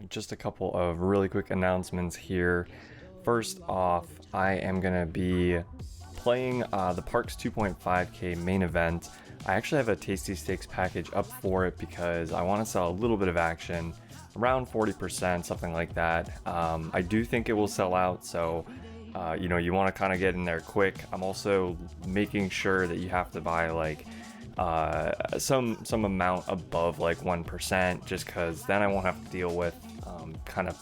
just a couple of really quick announcements here. First off, I am going to be playing the Parks 2.5K main event. I actually have a Tasty Steaks package up for it because I want to sell a little bit of action, around 40%, something like that. I do think it will sell out, so you want to kind of get in there quick. I'm also making sure that you have to buy like some amount above like 1%, just because then I won't have to deal with kind of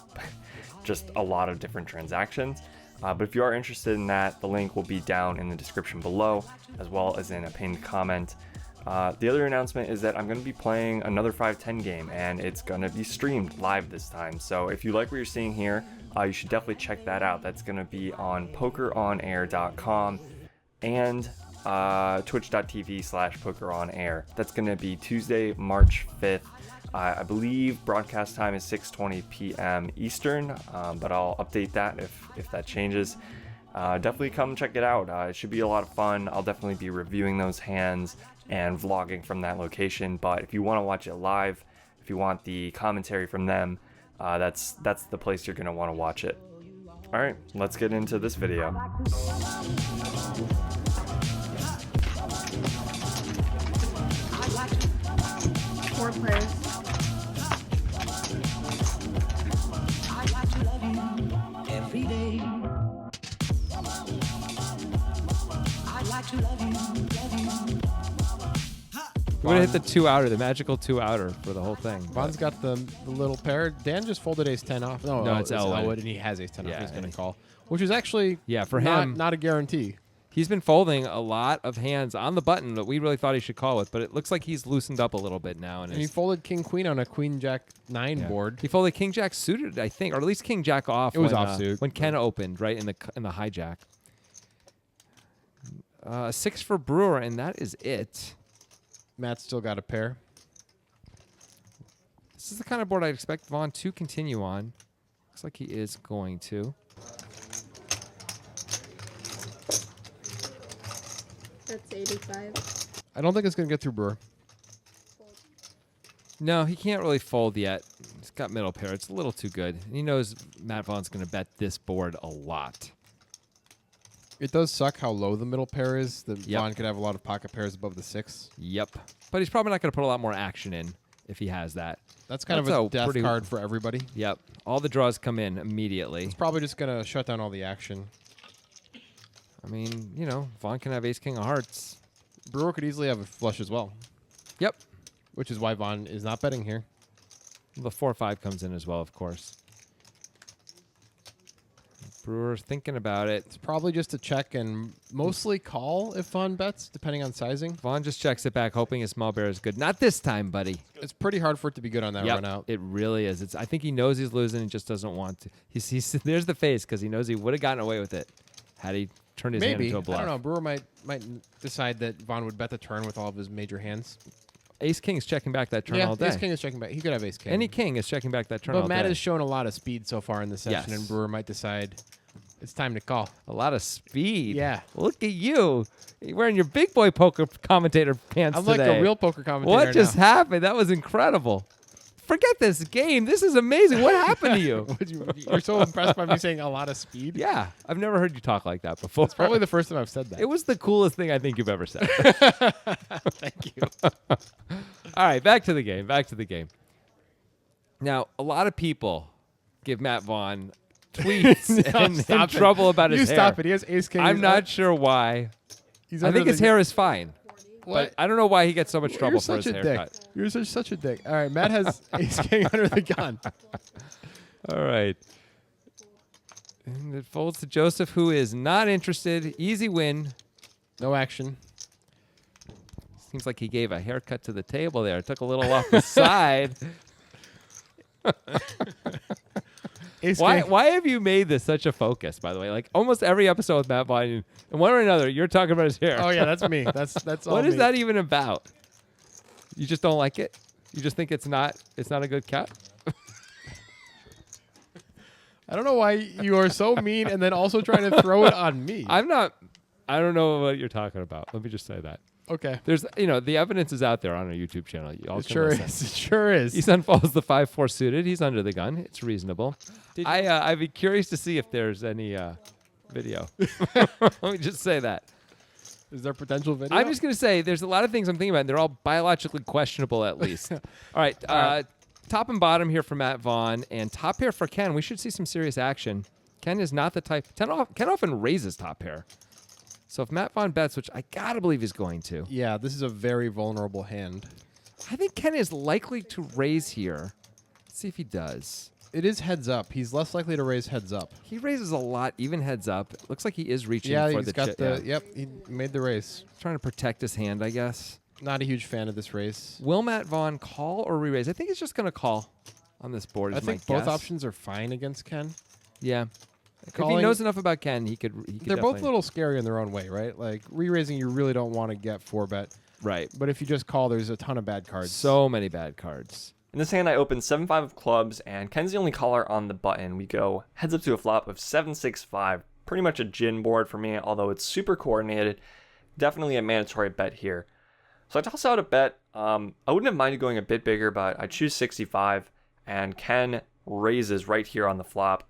just a lot of different transactions. But if you are interested in that, the link will be down in the description below, as well as in a pinned comment. The other announcement is that I'm going to be playing another 510 game, and it's going to be streamed live this time. So if you like what you're seeing here, you should definitely check that out. That's going to be on pokeronair.com and twitch.tv/pokeronair. That's going to be Tuesday, March 5th. I believe broadcast time is 6:20 p.m. Eastern, but I'll update that if that changes. Definitely come check it out. It should be a lot of fun. I'll definitely be reviewing those hands and vlogging from that location. But if you want to watch it live, if you want the commentary from them, that's the place you're going to want to watch it. All right, let's get into this video. 4 players. We're gonna hit the 2-outer, the magical 2-outer for the whole thing. Vaughn's got the little pair. Dan just folded ace-10 off. No, it's Elwood. and he has ace-10 Yeah, off. He's going and to call, which is actually for not, him not a guarantee. He's been folding a lot of hands on the button that we really thought he should call with, but it looks like he's loosened up a little bit now. And he folded king-queen on a queen-jack-9 board. He folded king-jack suited, I think, or at least king-jack off. It was when, offsuit. When Ken opened, right, in the hijack. 6 for Brewer, and that is it. Matt's still got a pair. This is the kind of board I'd expect Vaughan to continue on. Looks like he is going to. That's 85. I don't think it's going to get through Brewer. No, he can't really fold yet. He's got middle pair. It's a little too good. He knows Matt Vaughan's going to bet this board a lot. It does suck how low the middle pair is. Vaughan could have a lot of pocket pairs above the 6. Yep. But he's probably not going to put a lot more action in if he has that. That's kind of a death card for everybody. Yep. All the draws come in immediately. It's probably just going to shut down all the action. I mean, Vaughan can have ace-king of hearts. Brewer could easily have a flush as well. Yep. Which is why Vaughan is not betting here. The 4-5 comes in as well, of course. Brewer's thinking about it. It's probably just a check and mostly call if Vaughan bets, depending on sizing. Vaughan just checks it back, hoping his small bear is good. Not this time, buddy. It's pretty hard for it to be good on that run out. It really is. I think he knows he's losing and just doesn't want to. He's there's the face because he knows he would have gotten away with it had he turned his hand into a bluff. I don't know. Brewer might decide that Vaughan would bet the turn with all of his major hands. Ace-king is checking back that turn all day. Ace-king is checking back. He could have ace-king. Any king is checking back that turn all day. But Matt has shown a lot of speed so far in the session, and Brewer might decide it's time to call. A lot of speed. Yeah. Look at you. You're wearing your big boy poker commentator pants I'm today. like a real poker commentator What just happened? That was incredible. Forget this game. This is amazing. What happened to you? You're so impressed by me saying a lot of speed? Yeah. I've never heard you talk like that before. It's probably the first time I've said that. It was the coolest thing I think you've ever said. Thank you. All right, back to the game. Back to the game. Now, a lot of people give Matt Vaughan tweets and trouble about his hair. You stop it. He has ace-king. I'm not sure why. I think his hair is fine. But I don't know why he gets so much trouble for his haircut. You're such a dick. All right, Matt has ace-king under the gun. All right. And it folds to Joseph, who is not interested. Easy win. No action. Seems like he gave a haircut to the table there. Took a little off the side. Why have you made this such a focus, by the way? Like almost every episode with Matt Vaughan, and one or another, you're talking about his hair. Oh, yeah, that's me. That's all What is me. that even about? You just don't like it? You just think it's not a good cut? I don't know why you are so mean and then also trying to throw it on me. I don't know what you're talking about. Let me just say that. Okay. There's, the evidence is out there on our YouTube channel. You all It can sure listen. is. It sure is. He unfolds the 5-4 suited. He's under the gun. It's reasonable. I'd be curious to see if there's any video. Let me just say that. Is there potential video? I'm just going to say there's a lot of things I'm thinking about, and they're all biologically questionable at least. All right. Top and bottom here for Matt Vaughan, and top pair for Ken. We should see some serious action. Ken is not the type. Ken often raises top pair. So if Matt Vaughan bets, which I got to believe he's going to. Yeah, this is a very vulnerable hand. I think Ken is likely to raise here. Let's see if he does. It is heads up. He's less likely to raise heads up. He raises a lot, even heads up. It looks like he is reaching Yeah, for he's the got chip. the. Yep, he made the raise. Trying to protect his hand, I guess. Not a huge fan of this race. Will Matt Vaughan call or re-raise? I think he's just going to call on this board. I Is think my both guess. options are fine against Ken. Yeah. If he Calling- knows enough about Ken, he could. They're both a little scary in their own way, right? Like re-raising, you really don't want to get 4-bet. Right. But if you just call, there's a ton of bad cards. So many bad cards. In this hand, I open 7-5 of clubs, and Ken's the only caller on the button. We go heads up to a flop of 7-6-5. Pretty much a gin board for me, although it's super coordinated. Definitely a mandatory bet here. So I toss out a bet. I wouldn't have minded going a bit bigger, but I choose 65, and Ken raises right here on the flop.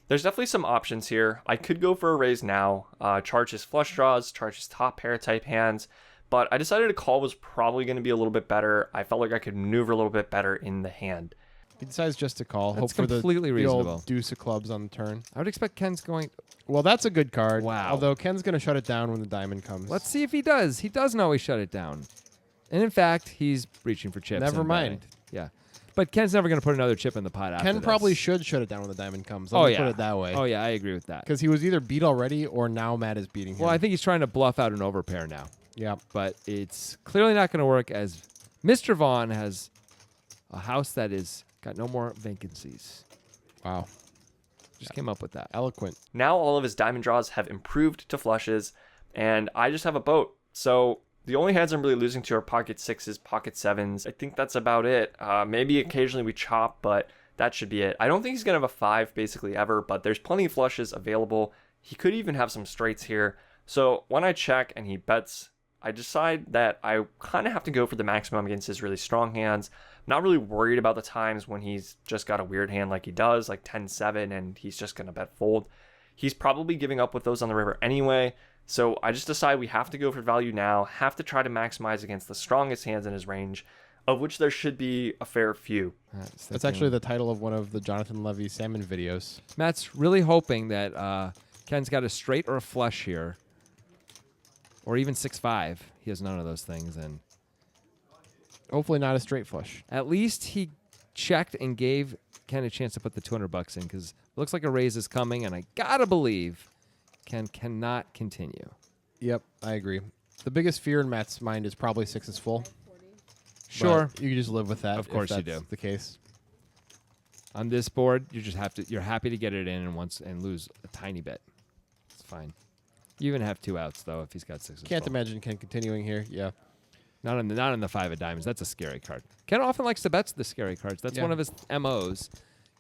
There's definitely some options here. I could go for a raise now, charge his flush draws, charge his top pair type hands, but I decided a call was probably going to be a little bit better. I felt like I could maneuver a little bit better in the hand. He decides just to call. That's Hope for completely the reasonable. old deuce of clubs on the turn. I would expect Ken's going. Well, that's a good card. Wow. Although Ken's going to shut it down when the diamond comes. Let's see if he does. He doesn't always shut it down. And in fact, he's reaching for chips. Never and mind. betting. Yeah. But Ken's never going to put another chip in the pot after Ken this. probably should shut it down when the diamond comes. Let me put it that way. Oh, yeah, I agree with that. Because he was either beat already or now Matt is beating him. Well, I think he's trying to bluff out an overpair now. Yeah. But it's clearly not going to work, as Mr. Vaughan has a house that is got no more vacancies. Wow. Just came up with that. Eloquent. Now all of his diamond draws have improved to flushes, and I just have a boat. So the only hands I'm really losing to are pocket sixes, pocket sevens. I think that's about it. Maybe occasionally we chop, but that should be it. I don't think he's going to have a 5 basically ever, but there's plenty of flushes available. He could even have some straights here. So when I check and he bets, I decide that I kind of have to go for the maximum against his really strong hands. Not really worried about the times when he's just got a weird hand like he does, like 10-7, and he's just going to bet fold. He's probably giving up with those on the river anyway, so I just decide we have to go for value now, have to try to maximize against the strongest hands in his range, of which there should be a fair few. That's actually the title of one of the Jonathan Levy salmon videos. Matt's really hoping that Ken's got a straight or a flush here, or even 6-5. He has none of those things, and Hopefully not a straight flush. at least he checked and gave Ken a chance to put the $200 in, because it looks like a raise is coming, and I gotta believe Ken cannot continue. Yep, I agree. The biggest fear in Matt's mind is probably 6 is full. Sure. But you can just live with that. Of course you if that's do. the case. On this board, you're happy to get it in and lose a tiny bit. It's fine. You even have 2 outs though if he's got 6. Can't imagine Ken continuing here. Yeah. Not on the 5 of diamonds. That's a scary card. Ken often likes to bet the scary cards. That's Yeah. one of his MOs.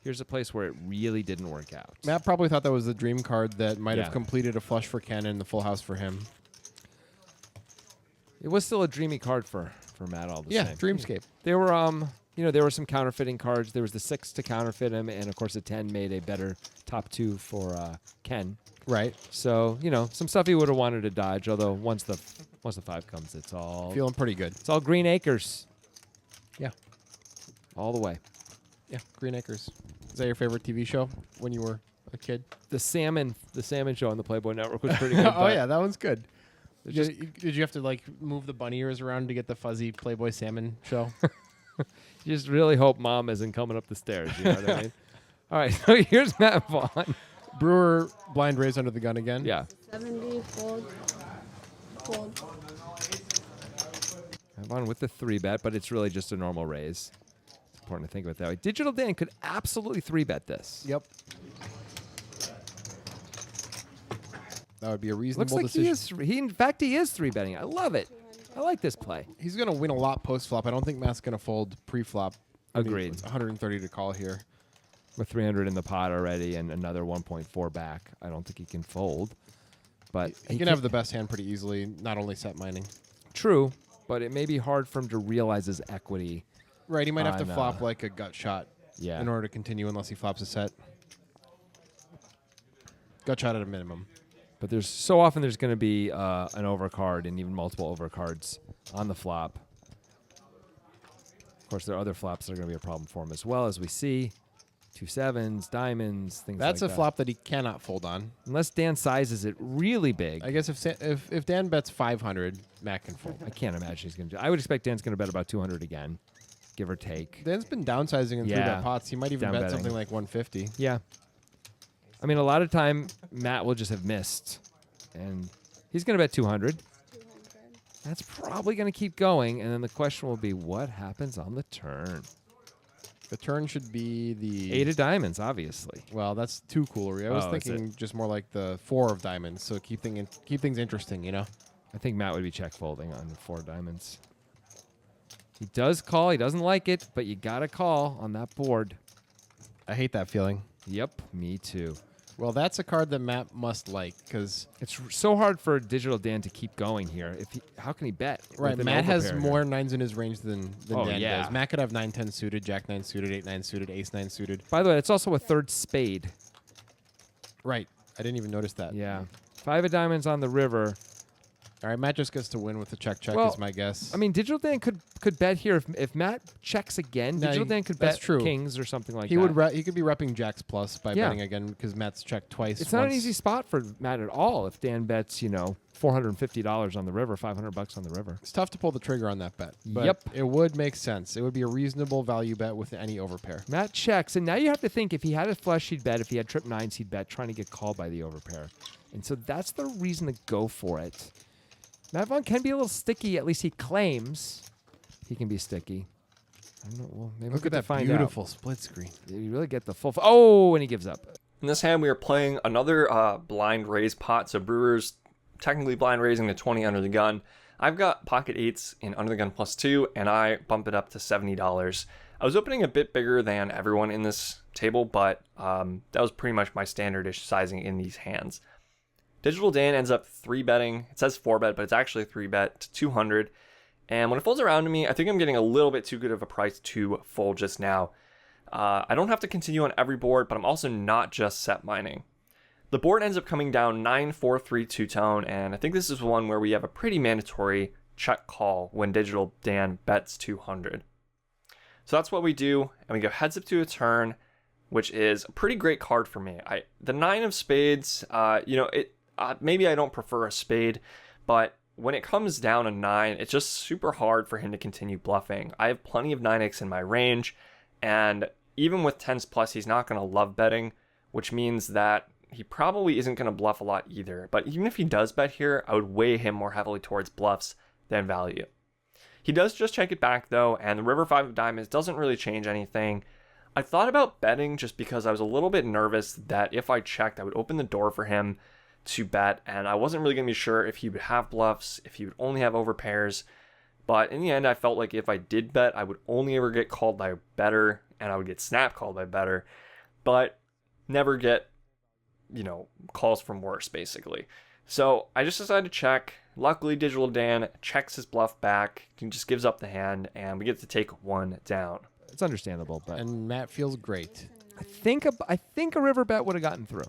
Here's a place where it really didn't work out. Matt probably thought that was the dream card that might Yeah. have completed a flush for Ken and the full house for him. It was still a dreamy card for Matt all the Yeah, same. Dreamscape. There were there were some counterfeiting cards. There was the 6 to counterfeit him, and of course the 10 made a better top 2 for Ken. Right. So some stuff he would have wanted to dodge. Although once the 5 comes, it's all Feeling pretty good. Green Acres. Yeah. All the way. Yeah. Green Acres. Is that your favorite TV show when you were a kid? The salmon show on the Playboy Network was pretty good. Oh, but yeah. That one's good. just- Did you have to like move the bunny ears around to get the fuzzy Playboy salmon show? You just really hope Mom isn't coming up the stairs. You know what I mean? All right. So here's Matt Vaughan. Brewer blind raise under the gun again. Yeah. 70, fold. Matt Vaughan with the 3-bet, but it's really just a normal raise. It's important to think about it that way. Digital Dan could absolutely 3-bet this. Yep. That would be a Looks reasonable like decision. in fact, he is 3-betting. I love it. I like this play. He's going to win a lot post-flop. I don't think Matt's going to fold pre-flop. Agreed. It's 130 to call here. With 300 in the pot already and another 1.4 back, I don't think he can fold. But He can have the best hand pretty easily, not only set mining. true, but it may be hard for him to realize his equity. Right, he might have to on, flop like a gut shot Yeah. in order to continue unless he flops a set. Gut shot at a minimum. But there's so often there's going to be an overcard and even multiple overcards on the flop. Of course, there are other flops that are going to be a problem for him as well, as we see. 2 7s, diamonds, things That's like a that. flop that he cannot fold on. Unless Dan sizes it really big. I guess if Dan bets 500, Matt can fold. I can't imagine he's going to do. I would expect Dan's going to bet about 200 again, give or take. Dan's been downsizing in Yeah. 3-bet pots. He might even Down bet betting. something like 150. Yeah. I mean, a lot of time, Matt will just have missed. And he's going to bet 200. 200. That's probably going to keep going. And then the question will be, what happens on the turn? The turn should be the 8 of diamonds, obviously. Well, that's too coolery. I was Oh, is thinking just more like the 4 of diamonds. So keep things interesting, you know. I think Matt would be check folding on 4 diamonds. He does call. He doesn't like it, but you got to call on that board. I hate that feeling. Yep, me too. Well, that's a card that Matt must like because It's so hard for Digital Dan to keep going here. How can he bet? right, with an Matt has overpair more here? 9s in his range than Oh, Dan yeah. does. Matt could have 9-10 suited, Jack-9 suited, 8-9 suited, Ace-9 suited. By the way, it's also a 3rd spade. Right. I didn't even notice that. Yeah. 5 of diamonds on the river. All right, Matt just gets to win with the check Well, is my guess. I mean, Digital Dan could bet here if Matt checks again. No, Digital Dan could that's bet true. kings or something like he that. he could be repping Jacks plus by Yeah. betting again because Matt's checked twice. It's not an once. easy spot for Matt at all. If Dan bets, $450 on the river, $500 on the river. It's tough to pull the trigger on that bet. But Yep. it would make sense. It would be a reasonable value bet with any overpair. Matt checks, and now you have to think if he had a flush, he'd bet. If he had trip 9s, he'd bet, trying to get called by the overpair. And so that's the reason to go for it. Matt Vaughan can be a little sticky. At least he claims he can be sticky. I don't know. Well, maybe Look we'll at that find beautiful split screen. out. You really get the full. Oh, and he gives up. In this hand, we are playing another blind raise pot. So Brewers technically blind raising the 20 under the gun. I've got pocket 8s in under the gun +2, and I bump it up to $70. I was opening a bit bigger than everyone in this table, but that was pretty much my standardish sizing in these hands. Digital Dan ends up 3-betting. It says 4-bet, but it's actually 3-bet to 200. And when it folds around to me, I think I'm getting a little bit too good of a price to fold just now. I don't have to continue on every board, but I'm also not just set mining. The board ends up coming down 9-4-3 two-tone, and I think this is one where we have a pretty mandatory check call when Digital Dan bets 200. So that's what we do, and we go heads up to a turn, which is a pretty great card for me. The 9 of spades, maybe I don't prefer a spade, but when it comes down a 9, it's just super hard for him to continue bluffing. I have plenty of 9x in my range, and even with 10s plus, he's not going to love betting, which means that he probably isn't going to bluff a lot either. But even if he does bet here, I would weigh him more heavily towards bluffs than value. He does just check it back though, and the river 5 of diamonds doesn't really change anything. I thought about betting just because I was a little bit nervous that if I checked, I would open the door for him to bet, and I wasn't really going to be sure if he would have bluffs, if he would only have overpairs. But in the end, I felt like if I did bet, I would only ever get called by better, and I would get snap called by better, but never get, calls from worse, basically. So I just decided to check. Luckily, Digital Dan checks his bluff back, he just gives up the hand, and we get to take 1 down. It's understandable, but And Matt feels great. I think a river bet would have gotten through.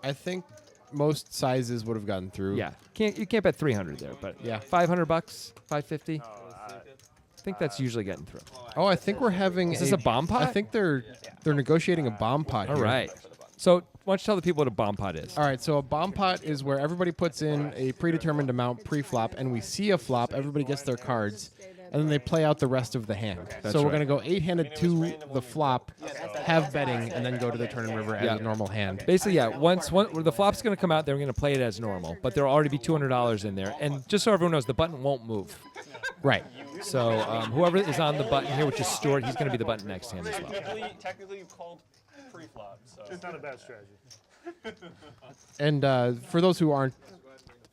I think most sizes would have gotten through. Yeah, you can't bet 300 there, but Yeah. $500, $550. I think that's usually getting through. Oh, I think we're having. Is this a bomb pot? I think they're negotiating a bomb pot. All here. right. So why don't you tell the people what a bomb pot is? All right, so a bomb pot is where everybody puts in a predetermined amount pre-flop, and we see a flop. Everybody gets their cards, and then they play out the rest of the hand. That's So we're right. going to go 8-handed to the flop, have betting, and then go to the turn and river as a normal hand. Basically, yeah. Once the flop's going to come out, they're going to play it as normal, but there'll already be $200 in there. And just so everyone knows, the button won't move. Right. So whoever is on the button here, which is Stuart, he's going to be the button next to him as well. Technically, you called pre-flop, so It's not a bad strategy. And for those who aren't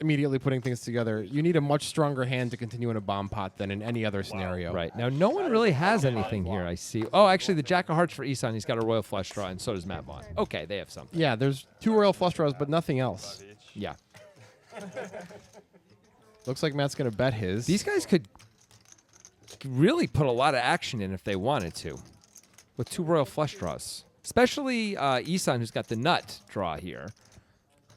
immediately putting things together, you need a much stronger hand to continue in a bomb pot than in any other scenario. Right. Now, no one really has anything here, I see. Oh, actually, the Jack of Hearts for Isan, he's got a royal flush draw, and so does Matt Vaughan. Okay, they have something. Yeah, there's 2 royal flush draws, but nothing else. Yeah. Looks like Matt's going to bet his. These guys could really put a lot of action in if they wanted to with 2 royal flush draws. Especially Isan, who's got the nut draw here.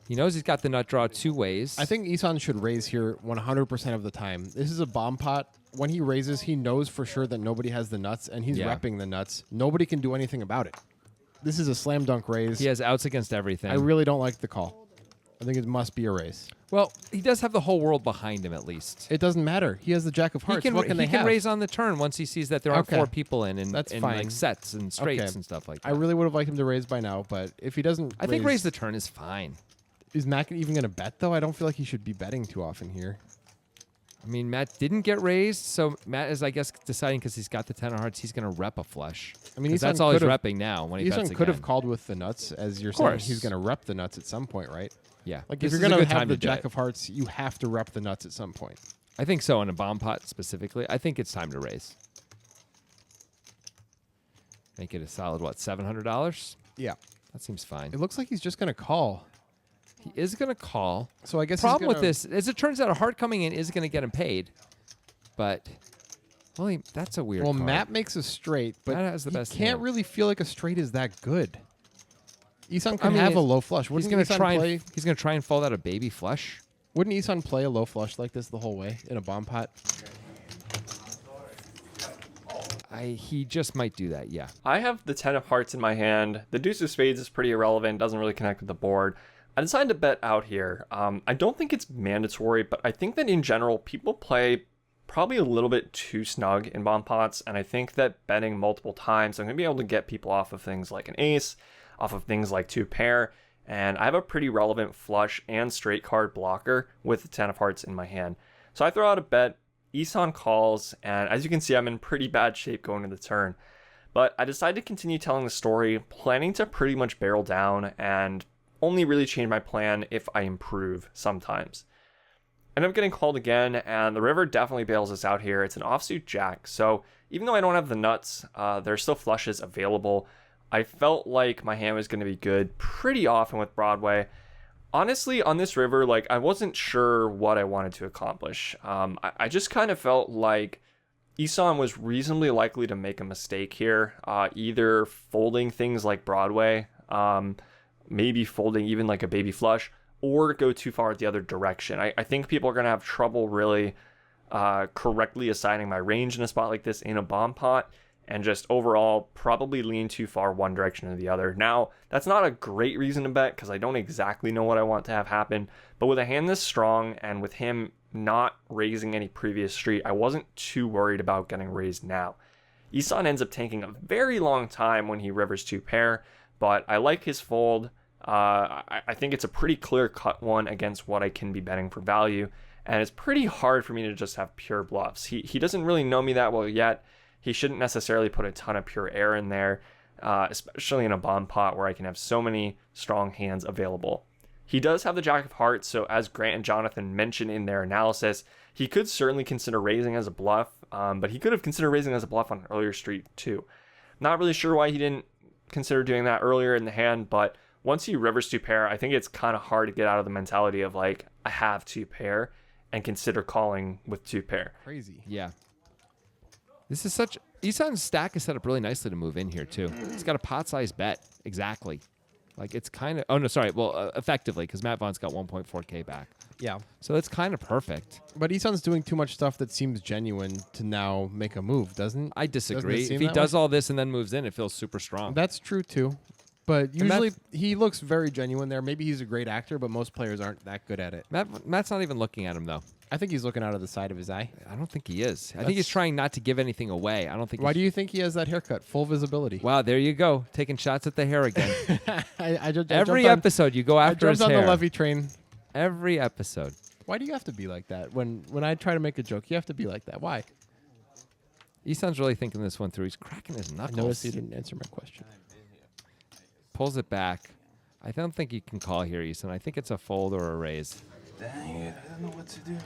He knows he's got the nut draw 2 ways. I think Isan should raise here 100% of the time. This is a bomb pot. When he raises, he knows for sure that nobody has the nuts, and he's repping the nuts. Nobody can do anything about it. This is a slam dunk raise. He has outs against everything. I really don't like the call. I think it must be a raise. Well, he does have the whole world behind him at least. It doesn't matter. He has the jack of hearts. What can they he can have? raise on the turn once he sees that there aren't 4 people in That's in fine. like sets and straights and stuff like that. I really would have liked him to raise by now, but if he doesn't I think raise the turn is fine. Is Matt even going to bet, though? I don't feel like he should be betting too often here. I mean, Matt didn't get raised, so Matt is, I guess, deciding because he's got the 10 of hearts, he's going to rep a flush. I mean, that's all he's repping now when he bets Isan again. could have called with the nuts, as you're saying. He's going to rep the nuts at some point, right? Yeah. Like, if you're going to have the jack of hearts, you have to rep the nuts at some point. I think so in a bomb pot specifically. I think it's time to raise. Make it a solid, what, $700? Yeah. That seems fine. It looks like he's just going to call. He is going to call. So I guess problem with this, as it turns out, a heart coming in is going to get him paid. But, well, that's a weird Well, card. Matt makes a straight, but Matt has the best can't hand. really feel like a straight is that good. Isan can have a low flush. He's going to try and fold out a baby flush. Wouldn't Isan play a low flush like this the whole way in a bomb pot? He just might do that, yeah. I have the 10 of hearts in my hand. The deuce of spades is pretty irrelevant, doesn't really connect with the board. I decided to bet out here. I don't think it's mandatory, but I think that in general, people play probably a little bit too snug in bomb pots, and I think that betting multiple times, I'm going to be able to get people off of things like an ace, off of things like 2 pair, and I have a pretty relevant flush and straight card blocker with the 10 of hearts in my hand. So I throw out a bet, Isan calls, and as you can see, I'm in pretty bad shape going into the turn. But I decided to continue telling the story, planning to pretty much barrel down and only really change my plan if I improve sometimes. End up getting called again, and the river definitely bails us out here. It's an offsuit jack, so even though I don't have the nuts, there's still flushes available. I felt like my hand was going to be good pretty often with Broadway. Honestly, on this river, like, I wasn't sure what I wanted to accomplish. I just kind of felt like Isan was reasonably likely to make a mistake here, either folding things like Broadway, maybe folding even like a baby flush, or go too far the other direction. I think people are going to have trouble really correctly assigning my range in a spot like this in a bomb pot, and just overall probably lean too far one direction or the other. Now, that's not a great reason to bet because I don't exactly know what I want to have happen, but with a hand this strong and with him not raising any previous street, I wasn't too worried about getting raised now. Isan ends up taking a very long time when he rivers 2 pair, but I like his fold. I think it's a pretty clear-cut one against what I can be betting for value, and it's pretty hard for me to just have pure bluffs. He doesn't really know me that well yet. He shouldn't necessarily put a ton of pure air in there, especially in a bomb pot where I can have so many strong hands available. He does have the jack of hearts, so as Grant and Jonathan mentioned in their analysis, he could certainly consider raising as a bluff, but he could have considered raising as a bluff on an earlier street too. Not really sure why he didn't consider doing that earlier in the hand, but once he rivers 2 pair, I think it's kind of hard to get out of the mentality of like, I have 2 pair and consider calling with 2 pair. Crazy. Yeah. This is such... Isan's stack is set up really nicely to move in here, too. It's got a pot-sized bet. Exactly. Like, it's kind of... Oh, no, sorry. Well, effectively, because Matt Vaughan's got 1.4K back. Yeah. So that's kind of perfect. But Isan's doing too much stuff that seems genuine to now make a move, doesn't? I disagree. Doesn't it If he seem does that way? all this and then moves in, it feels super strong. That's true, too. But And usually he looks very genuine there. Maybe he's a great actor, but most players aren't that good at it. Matt's not even looking at him, though. I think he's looking out of the side of his eye. I don't think he is. I think he's trying not to give anything away. I don't think. Why do you think he has that haircut? Full visibility. Wow, there you go, taking shots at the hair again. I Every episode you go after his jumped hair. on the Levy train. Every episode. Why do you have to be like that? When I try to make a joke, you have to be like that. Why? Isan's really thinking this one through. He's cracking his I knuckles. noticed you didn't answer my question. Pulls it back. I don't think you can call here, Isan. I think it's a fold or a raise. Dang it, I don't know what to do.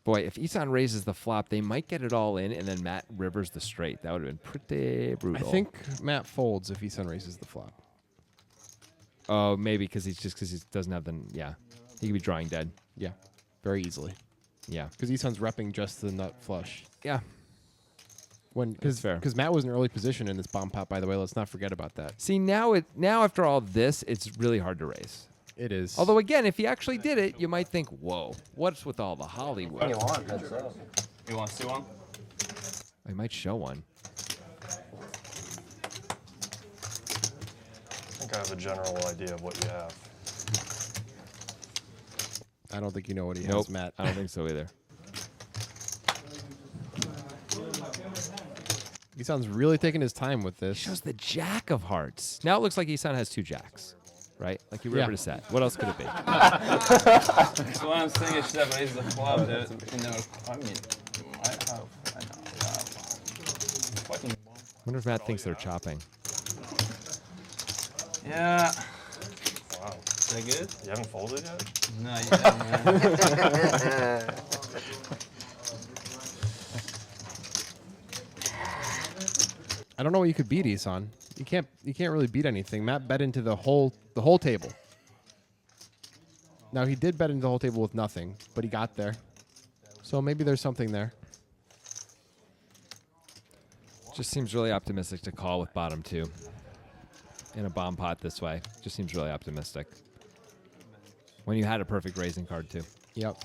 Boy, if Isan raises the flop, they might get it all in, and then Matt rivers the straight. That would have been pretty brutal. I think Matt folds if Isan raises the flop. Oh, maybe because he doesn't have the... Yeah. He could be drawing dead. Yeah. very easily. Yeah. Because Isan's repping just the nut flush. Yeah. Because Matt was in early position in this bomb pot, by the way. Let's not forget about that. See, now after all this, it's really hard to raise. It is. Although, again, if he actually did it, you might think, whoa, what's with all the Hollywood? You want to see one? I might show one. I think I have a general idea of what you have. I don't think you know what he Nope, has, Matt. I don't think so either. Isan's really taking his time with this. Shows the jack of hearts. Now it looks like Isan has 2 jacks, right? Like he rivered a set. What else could it be? So what I'm saying is that raise the flop. I mean, I know. Fucking. Wonder if Matt thinks they're chopping. Yeah. Wow. Is that good? You haven't folded yet? No, yeah, man. I don't know what you could beat Isan. You can't really beat anything. Matt bet into the whole table. Now he did bet into the whole table with nothing, but he got there. So maybe there's something there. Just seems really optimistic to call with bottom 2 in a bomb pot this way. Just seems really optimistic. When you had a perfect raising card too. Yep.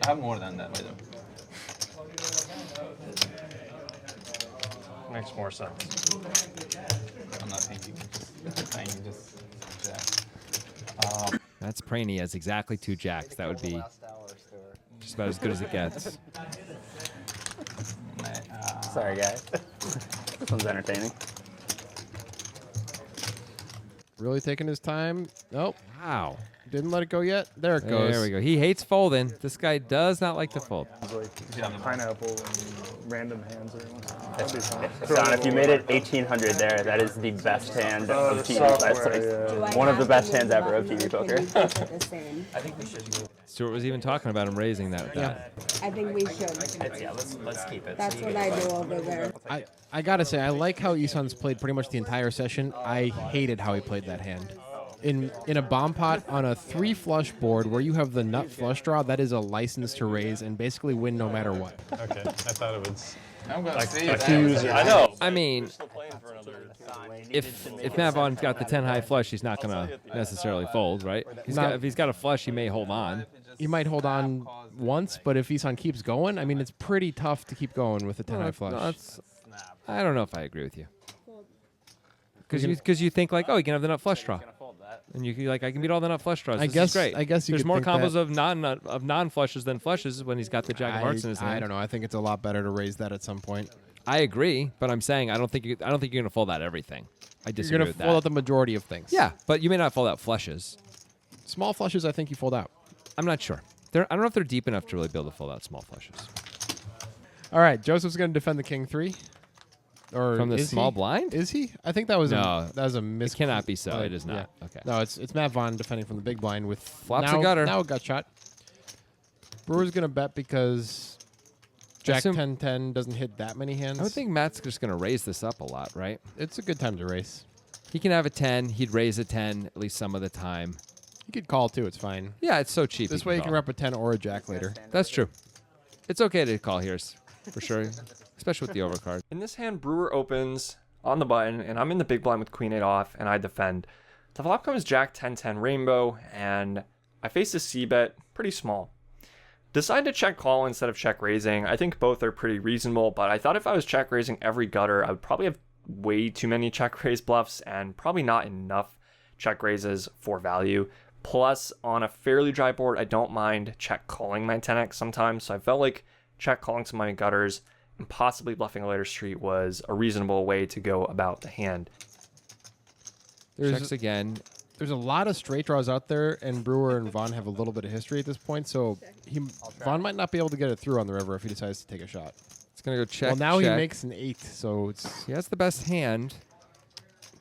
I have more than that, by the way. Makes more sense. I'm not thinking. Just saying, just yeah. That's Praney has exactly 2 jacks. That would be just about as good as it gets. Sorry, guys. This one's entertaining. Really taking his time. Nope. Wow. Didn't let it go yet. There it goes. There we go. He hates folding. This guy does not like to fold. Like pineapple and random hands or anything. That'd be fun. John, if you made it 1800 there, that is the best hand of TV. software, That's one of the best hands ever of TV poker. Stuart was even talking about him raising that. I think we should. Yeah, let's keep it. That's what I do over there. I gotta say, I like how Isan's played pretty much the entire session. I hated how he played that hand. In a bomb pot on a 3 flush board where you have the nut flush draw, that is a license to raise and basically win no matter what. Okay, I thought it was I'm gonna see accused. that. I know. I mean, if Matt Vaughan's got the 10 high flush, he's not going to necessarily fold, right? If he's got a flush, he may hold on. He might hold on once, but if Isan keeps going, I mean, it's pretty tough to keep going with the 10 high flush. No, I don't know if I agree with you. Because you think like, oh, he can have the nut flush draw. And you're like, I can beat all the nut flush draws. I This guess- is great. I guess you There's could more think combos that- of non flushes than flushes when he's got the jack of hearts in his hand. I don't know. I think it's a lot better to raise that at some point. I agree, but I'm saying I don't think you're gonna fold out everything. I You're disagree going to with fold that. out the majority of things. Yeah, but you may not fold out flushes. Small flushes, I think you fold out. I'm not sure. I don't know if they're deep enough to really be able to fold out small flushes. All right, Joseph's going to defend the king 3. Or From the is small he? blind? Is he? I think that was No. a miss. It cannot be so. It is not. Okay. No, it's Matt Vaughan defending from the big blind with Flops now, a gutter. Now a gut shot. Brewer's going to bet because Jack Assume- 10-10 doesn't hit that many hands. I would think Matt's just going to raise this up a lot, right? It's a good time to race. He can have a 10. He'd raise a 10 at least some of the time. You could call too. It's fine. Yeah, it's so cheap. This way you can call. rep a 10 or a jack later. That's true. It's okay to call here, for sure, especially with the overcard. In this hand, Brewer opens on the button, and I'm in the big blind with queen 8 off, and I defend. The flop comes Jack 10-10 rainbow, and I face a c-bet pretty small. Decide to check call instead of check raising. I think both are pretty reasonable, but I thought if I was check raising every gutter, I would probably have way too many check raise bluffs and probably not enough check raises for value. Plus, on a fairly dry board, I don't mind check calling my 10x sometimes, so I felt like check calling some of my gutters and possibly bluffing a later street was a reasonable way to go about the hand. Checks again. There's a lot of straight draws out there, and Brewer and Vaughan have a little bit of history at this point, so Vaughan might not be able to get it through on the river if he decides to take a shot. It's going to go check, Well, now check. he makes an 8, so it's He has the best hand.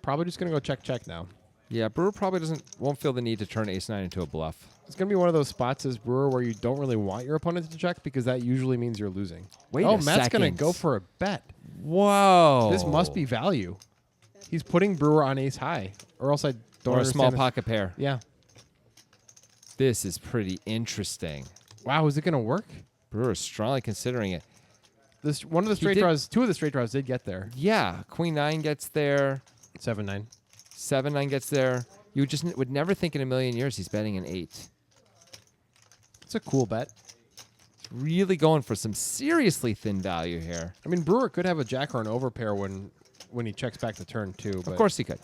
probably just going to go check now. Yeah, Brewer probably won't feel the need to turn ace-9 into a bluff. It's going to be one of those spots as Brewer where you don't really want your opponent to check because that usually means you're losing. Wait oh, a Matt's going second. to go for a bet. Whoa. This must be value. He's putting Brewer on ace high, or else I don't Or a small understand pocket pair. Yeah. This is pretty interesting. Wow, is it going to work? Brewer's strongly considering it. This one of the straight draws, two of the straight draws did get there. Yeah, Queen 9 gets there. 7-9. 7-9 gets there. You just would never think in a million years he's betting an 8. It's a cool bet. Really going for some seriously thin value here. I mean, Brewer could have a jack or an overpair when he checks back the turn too. But Of course he could.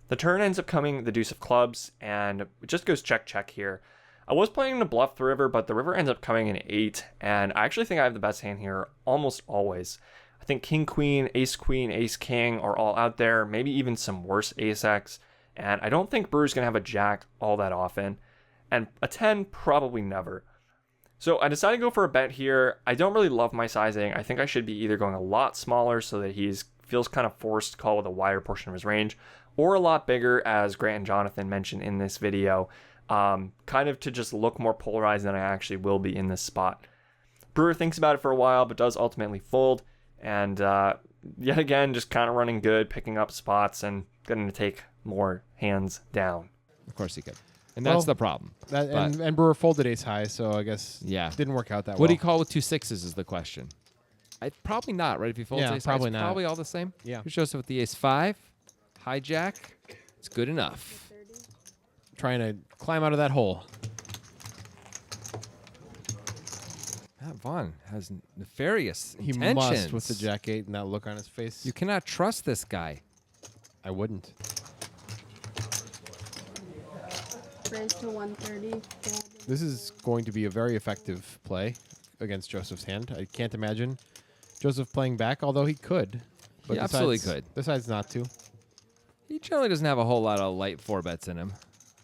The turn ends up coming the deuce of clubs, and it just goes check, check here. I was planning to bluff the river, but the river ends up coming in 8, and I actually think I have the best hand here almost always. I think king, queen, ace, king are all out there, maybe even some worse ace-x, and I don't think Brewer's going to have a jack all that often, and a 10 probably never. So I decided to go for a bet here. I don't really love my sizing. I think I should be either going a lot smaller so that he feels kind of forced to call with a wider portion of his range, or a lot bigger, as Grant and Jonathan mentioned in this video, kind of to just look more polarized than I actually will be in this spot. Brewer thinks about it for a while, but does ultimately fold, and yet again, just kind of running good, picking up spots, and going to take more hands down. Of course he could. And that's the problem. And Brewer folded ace high, so I guess didn't work out that well. What do you call with 2 6s is the question. Probably not, right? If he folds ace probably high, it's not. probably all the same. Yeah. Here's Joseph with the ace 5. Hijack. It's good enough. Trying to climb out of that hole. Matt Vaughan has nefarious He intentions. must with the jack 8 and that look on his face. You cannot trust this guy. I wouldn't. Raise to 130. This is going to be a very effective play against Joseph's hand. I can't imagine Joseph playing back, although he could. But He absolutely could. Decides not to. He generally doesn't have a whole lot of light 4-bets in him,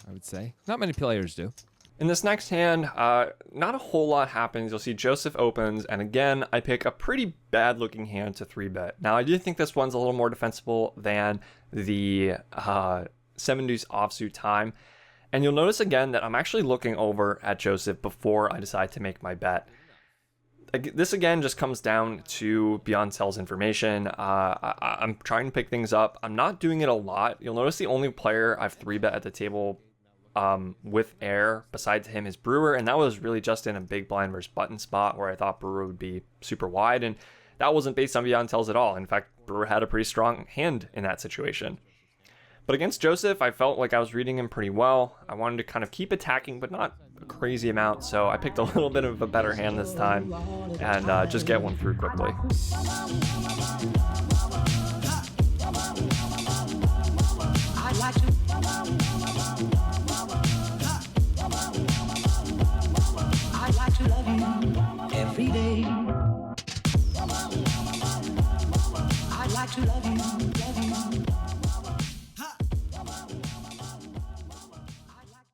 I would say. Not many players do. In this next hand, not a whole lot happens. You'll see Joseph opens, and again, I pick a pretty bad-looking hand to 3-bet. Now, I do think this one's a little more defensible than the 7-deuce offsuit time. And you'll notice again that I'm actually looking over at Joseph before I decide to make my bet. This again just comes down to beyond sells information. I'm trying to pick things up. I'm not doing it a lot. You'll notice the only player I've 3-bet at the table with air besides him is Brewer, and that was really just in a big blind versus button spot where I thought Brewer would be super wide, and that wasn't based on beyond tells at all. In fact, Brewer had a pretty strong hand in that situation. But against Joseph, I felt like I was reading him pretty well. I wanted to kind of keep attacking, but not a crazy amount, so I picked a little bit of a better hand this time and just get one through quickly. I'd like to love you every day. I'd like to love you